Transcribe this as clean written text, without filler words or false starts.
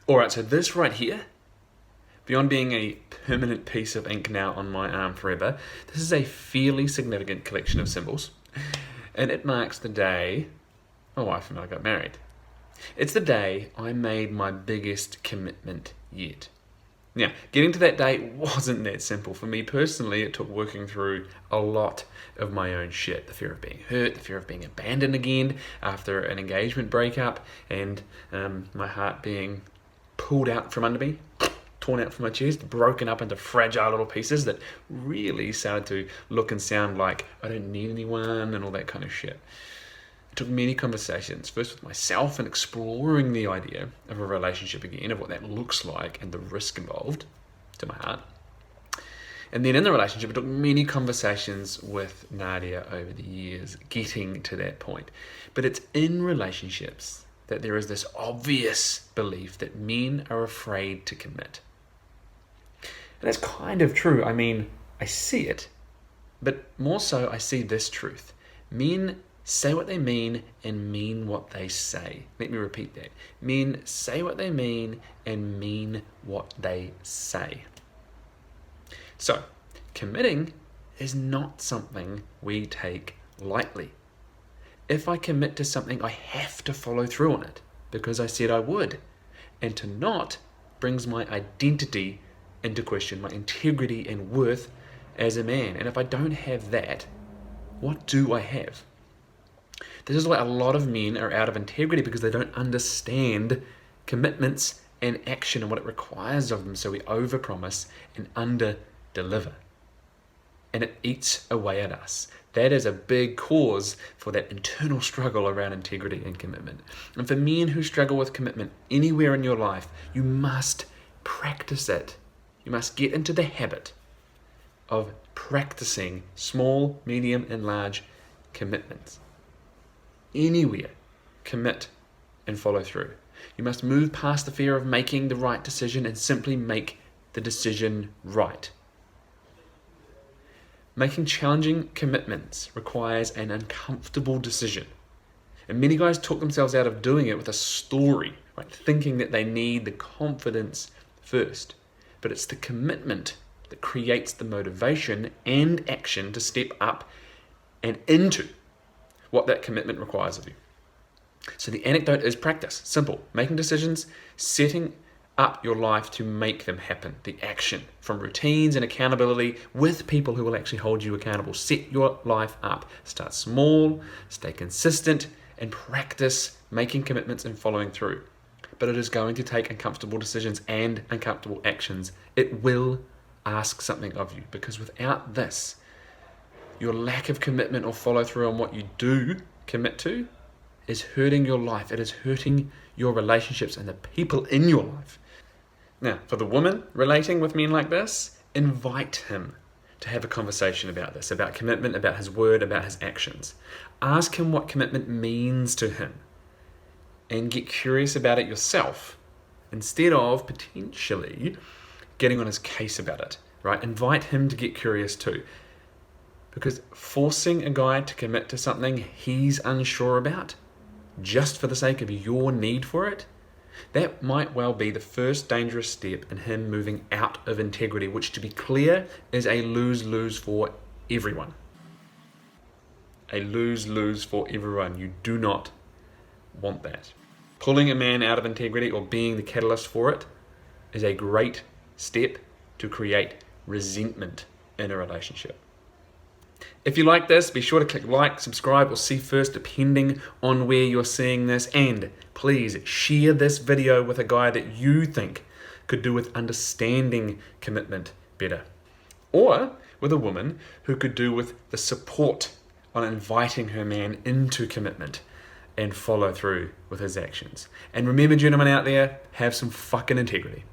Alright, so this right here, beyond being a permanent piece of ink now on my arm forever, this is a fairly significant collection of symbols. And it marks the day my wife and I got married. It's the day I made my biggest commitment yet. Now, getting to that day wasn't that simple. For me personally, it took working through a lot of my own shit. The fear of being hurt, the fear of being abandoned again after an engagement breakup, and my heart being pulled out from under me, torn out from my chest, broken up into fragile little pieces that really started to look and sound like I don't need anyone and all that kind of shit. It took many conversations, first with myself and exploring the idea of a relationship again, of what that looks like and the risk involved to my heart. And then in the relationship, it took many conversations with Nadia over the years getting to that point. But it's in relationships that there is this obvious belief that men are afraid to commit. And that's kind of true. I mean, I see it, but more so I see this truth. Men say what they mean and mean what they say. Let me repeat that. Men say what they mean and mean what they say. So, committing is not something we take lightly. If I commit to something, I have to follow through on it because I said I would. And to not brings my identity into question, my integrity and worth as a man. And if I don't have that, what do I have? This is why a lot of men are out of integrity, because they don't understand commitments and action and what it requires of them. So we overpromise and under-deliver. And it eats away at us. That is a big cause for that internal struggle around integrity and commitment. And for men who struggle with commitment anywhere in your life, you must practice it. You must get into the habit of practicing small, medium, and large commitments. Anywhere, commit and follow through. You must move past the fear of making the right decision and simply make the decision right. Making challenging commitments requires an uncomfortable decision. And many guys talk themselves out of doing it with a story, right? Thinking that they need the confidence first. But it's the commitment that creates the motivation and action to step up and into what that commitment requires of you. So the anecdote is practice. Simple. Making decisions, setting up your life to make them happen. The action from routines and accountability with people who will actually hold you accountable. Set your life up. Start small, stay consistent, and practice making commitments and following through. But it is going to take uncomfortable decisions and uncomfortable actions. It will ask something of you, because without this, your lack of commitment or follow through on what you do commit to is hurting your life. It is hurting your relationships and the people in your life. Now, for the woman relating with men like this, invite him to have a conversation about this, about commitment, about his word, about his actions. Ask him what commitment means to him and get curious about it yourself instead of potentially getting on his case about it, right? Invite him to get curious too. Because forcing a guy to commit to something he's unsure about, just for the sake of your need for it, that might well be the first dangerous step in him moving out of integrity, which, to be clear, is a lose-lose for everyone. A lose-lose for everyone. You do not want that. Pulling a man out of integrity or being the catalyst for it is a great step to create resentment in a relationship. If you like this, be sure to click like, subscribe, or see first depending on where you're seeing this. And please share this video with a guy that you think could do with understanding commitment better. Or with a woman who could do with the support on inviting her man into commitment and follow through with his actions. And remember, gentlemen out there, have some fucking integrity.